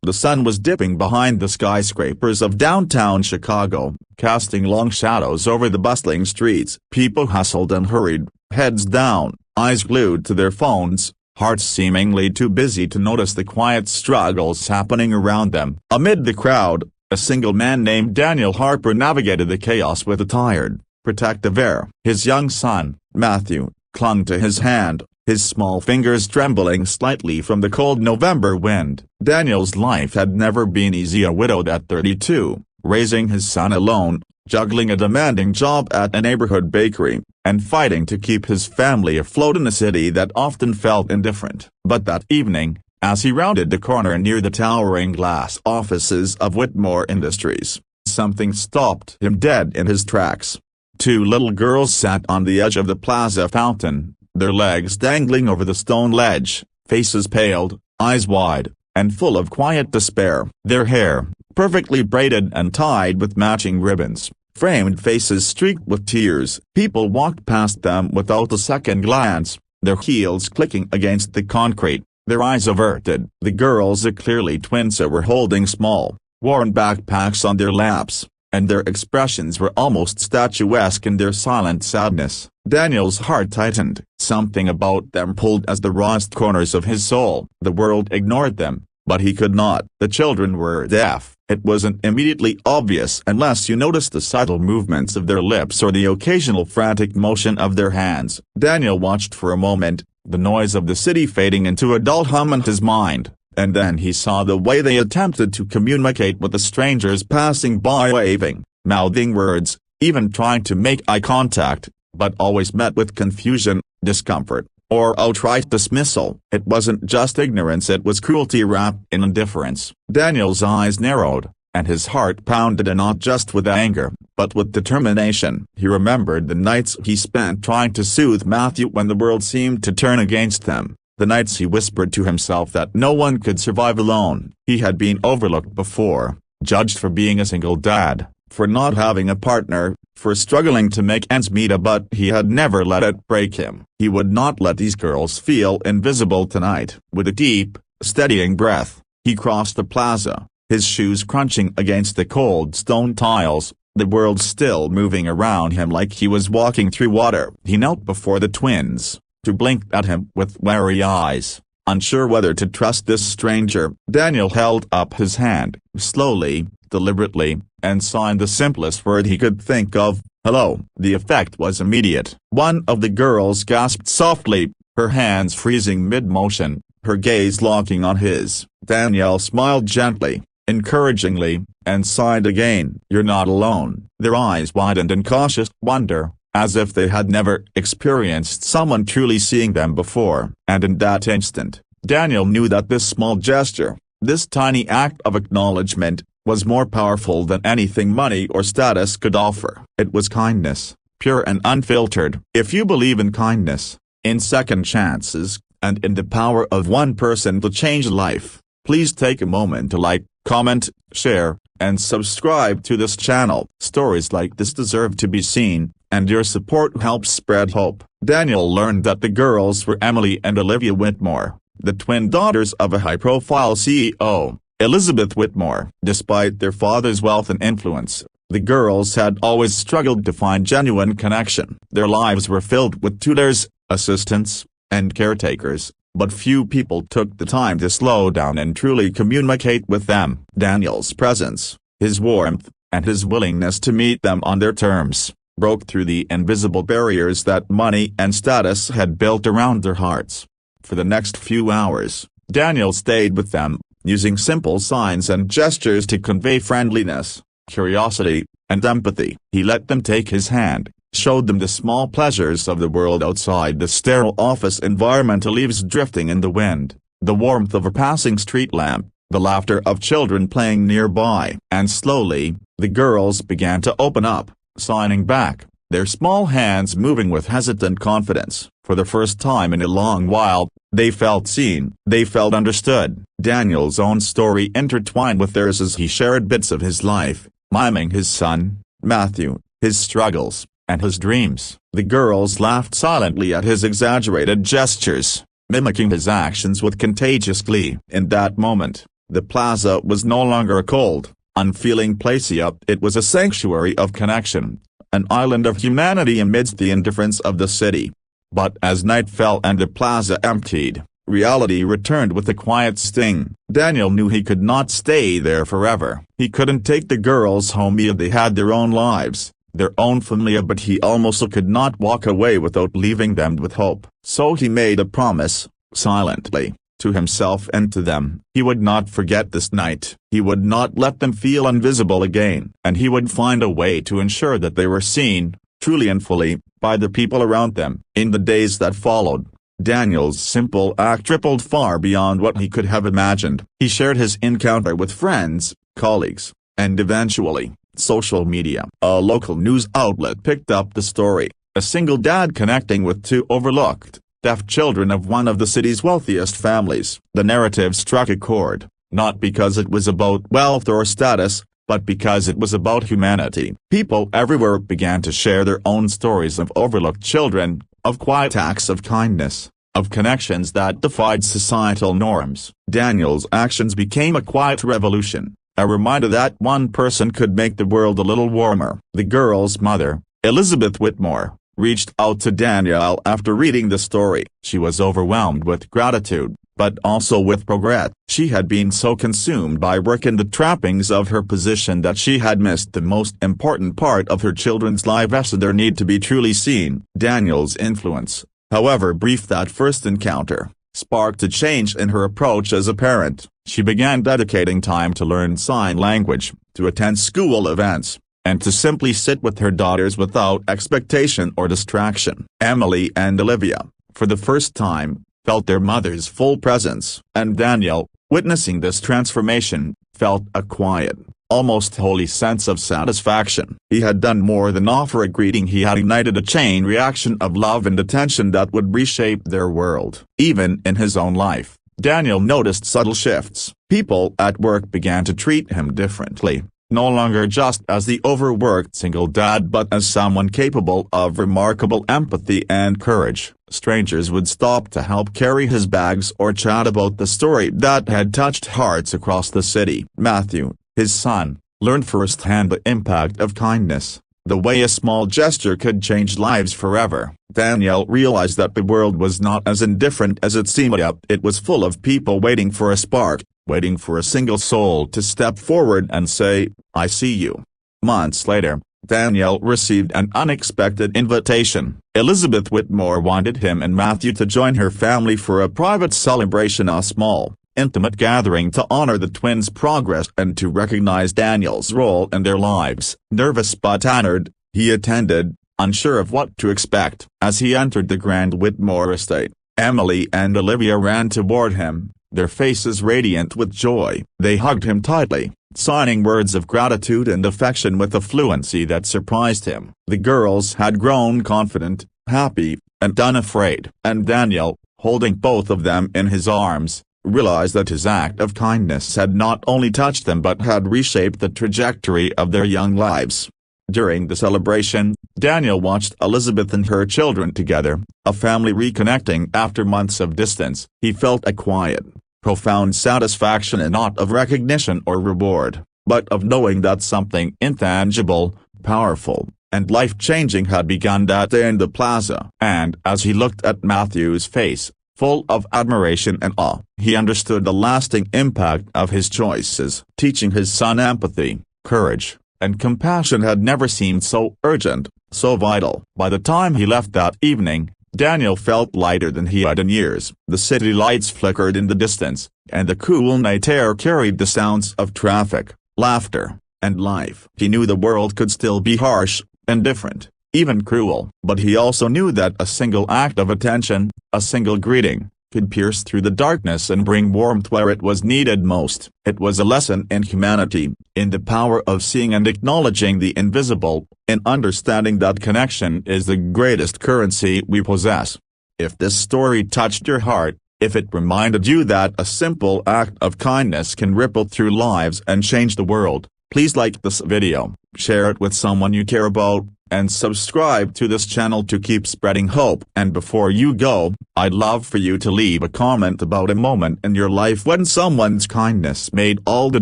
The sun was dipping behind the skyscrapers of downtown Chicago, casting long shadows over the bustling streets. People hustled and hurried, heads down, eyes glued to their phones, hearts seemingly too busy to notice the quiet struggles happening around them. Amid the crowd, a single man named Daniel Harper navigated the chaos with a tired, protective air. His young son, Matthew, clung to his hand, his small fingers trembling slightly from the cold November wind. Daniel's life had never been easy. A widowed at 32, raising his son alone, juggling a demanding job at a neighborhood bakery, and fighting to keep his family afloat in a city that often felt indifferent. But that evening, as he rounded the corner near the towering glass offices of Whitmore Industries, something stopped him dead in his tracks. Two little girls sat on the edge of the plaza fountain, their legs dangling over the stone ledge, faces paled, eyes wide, and full of quiet despair. Their hair, perfectly braided and tied with matching ribbons, framed faces streaked with tears. People walked past them without a second glance, their heels clicking against the concrete, their eyes averted. The girls, clearly twins, were holding small, worn backpacks on their laps, and their expressions were almost statuesque in their silent sadness. Daniel's heart tightened. Something about them pulled at the rawest corners of his soul. The world ignored them, but he could not. The children were deaf. It wasn't immediately obvious unless you noticed the subtle movements of their lips or the occasional frantic motion of their hands. Daniel watched for a moment, the noise of the city fading into a dull hum in his mind, and then he saw the way they attempted to communicate with the strangers passing by, waving, mouthing words, even trying to make eye contact, but always met with confusion, discomfort, or outright dismissal. It wasn't just ignorance, it was cruelty wrapped in indifference. Daniel's eyes narrowed, and his heart pounded, and not just with anger, but with determination. He remembered the nights he spent trying to soothe Matthew when the world seemed to turn against them. The nights he whispered to himself that no one could survive alone. He had been overlooked before, judged for being a single dad, for not having a partner, for struggling to make ends meet, but he had never let it break him. He would not let these girls feel invisible tonight. With a deep, steadying breath, he crossed the plaza, his shoes crunching against the cold stone tiles, the world still moving around him like he was walking through water. He knelt before the twins, who blinked at him with wary eyes, unsure whether to trust this stranger. Daniel held up his hand, slowly, deliberately, and signed the simplest word he could think of, "Hello." The effect was immediate. One of the girls gasped softly, her hands freezing mid-motion, her gaze locking on his. Daniel smiled gently, encouragingly, and sighed again. "You're not alone." Their eyes widened in cautious wonder, as if they had never experienced someone truly seeing them before. And in that instant, Daniel knew that this small gesture, this tiny act of acknowledgement, was more powerful than anything money or status could offer. It was kindness, pure and unfiltered. If you believe in kindness, in second chances, and in the power of one person to change life, please take a moment to like, comment, share, and subscribe to this channel. Stories like this deserve to be seen, and your support helps spread hope. Daniel learned that the girls were Emily and Olivia Whitmore, the twin daughters of a high-profile CEO, Elizabeth Whitmore. Despite their father's wealth and influence, the girls had always struggled to find genuine connection. Their lives were filled with tutors, assistants, and caretakers, but few people took the time to slow down and truly communicate with them. Daniel's presence, his warmth, and his willingness to meet them on their terms, broke through the invisible barriers that money and status had built around their hearts. For the next few hours, Daniel stayed with them, using simple signs and gestures to convey friendliness, curiosity, and empathy. He let them take his hand, showed them the small pleasures of the world outside the sterile office environment, the leaves drifting in the wind, the warmth of a passing street lamp, the laughter of children playing nearby. And slowly, the girls began to open up, signing back, their small hands moving with hesitant confidence. For the first time in a long while, they felt seen, they felt understood. Daniel's own story intertwined with theirs as he shared bits of his life, miming his son, Matthew, his struggles, and his dreams. The girls laughed silently at his exaggerated gestures, mimicking his actions with contagious glee. In that moment, The plaza was no longer a cold, unfeeling place. It was a sanctuary of connection, an island of humanity amidst the indifference of the city. But as night fell and the plaza emptied, reality returned with a quiet sting. Daniel knew he could not stay there forever. He couldn't take the girls home. They had their own lives, their own family, but he almost could not walk away without leaving them with hope. So he made a promise, silently, to himself and to them. He would not forget this night. He would not let them feel invisible again. And he would find a way to ensure that they were seen, truly and fully, by the people around them. In the days that followed, Daniel's simple act rippled far beyond what he could have imagined. He shared his encounter with friends, colleagues, and eventually, social media. A local news outlet picked up the story, a single dad connecting with two overlooked, deaf children of one of the city's wealthiest families. The narrative struck a chord, not because it was about wealth or status, but because it was about humanity. People everywhere began to share their own stories of overlooked children, of quiet acts of kindness, of connections that defied societal norms. Daniel's actions became a quiet revolution, a reminder that one person could make the world a little warmer. The girl's mother, Elizabeth Whitmore, reached out to Daniel after reading the story. She was overwhelmed with gratitude, but also with regret. She had been so consumed by work and the trappings of her position that she had missed the most important part of her children's lives, their need to be truly seen. Daniel's influence, however brief that first encounter, sparked a change in her approach as a parent. She began dedicating time to learn sign language, to attend school events, and to simply sit with her daughters without expectation or distraction. Emily and Olivia, for the first time, felt their mother's full presence, and Daniel, witnessing this transformation, felt a quiet, almost holy sense of satisfaction. He had done more than offer a greeting. He had ignited a chain reaction of love and attention that would reshape their world. Even in his own life, Daniel noticed subtle shifts. People at work began to treat him differently, no longer just as the overworked single dad but as someone capable of remarkable empathy and courage. Strangers would stop to help carry his bags or chat about the story that had touched hearts across the city. Matthew, his son, learned firsthand the impact of kindness, the way a small gesture could change lives forever. Daniel realized that the world was not as indifferent as it seemed. It was full of people waiting for a spark, waiting for a single soul to step forward and say, "I see you." Months later, Daniel received an unexpected invitation. Elizabeth Whitmore wanted him and Matthew to join her family for a private celebration, a small, intimate gathering to honor the twins' progress and to recognize Daniel's role in their lives. Nervous but honored, he attended, unsure of what to expect. As he entered the grand Whitmore estate, Emily and Olivia ran toward him, their faces radiant with joy. They hugged him tightly, signing words of gratitude and affection with a fluency that surprised him. The girls had grown confident, happy, and unafraid. And Daniel, holding both of them in his arms, realized that his act of kindness had not only touched them but had reshaped the trajectory of their young lives. During the celebration, Daniel watched Elizabeth and her children together, a family reconnecting after months of distance. He felt a quiet, profound satisfaction, and not of recognition or reward, but of knowing that something intangible, powerful, and life-changing had begun that day in the plaza. And as he looked at Matthew's face, full of admiration and awe, he understood the lasting impact of his choices. Teaching his son empathy, courage, and compassion had never seemed so urgent, so vital. By the time he left that evening, Daniel felt lighter than he had in years. The city lights flickered in the distance, and the cool night air carried the sounds of traffic, laughter, and life. He knew the world could still be harsh, indifferent, even cruel. But he also knew that a single act of attention, a single greeting, could pierce through the darkness and bring warmth where it was needed most. It was a lesson in humanity, in the power of seeing and acknowledging the invisible, in understanding that connection is the greatest currency we possess. If this story touched your heart, if it reminded you that a simple act of kindness can ripple through lives and change the world, please like this video, share it with someone you care about, and subscribe to this channel to keep spreading hope. And before you go, I'd love for you to leave a comment about a moment in your life when someone's kindness made all the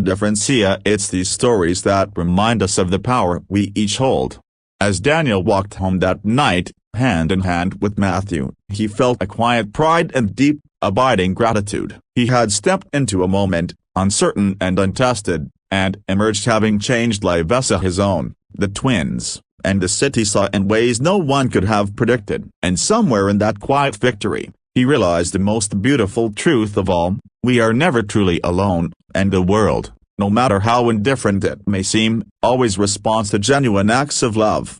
difference. Yeah, it's these stories that remind us of the power we each hold. As Daniel walked home that night, hand in hand with Matthew, he felt a quiet pride and deep, abiding gratitude. He had stepped into a moment, uncertain and untested, and emerged having changed lives his own, the twins, and the city saw in ways no one could have predicted. And somewhere in that quiet victory, he realized the most beautiful truth of all: we are never truly alone, and the world, no matter how indifferent it may seem, always responds to genuine acts of love.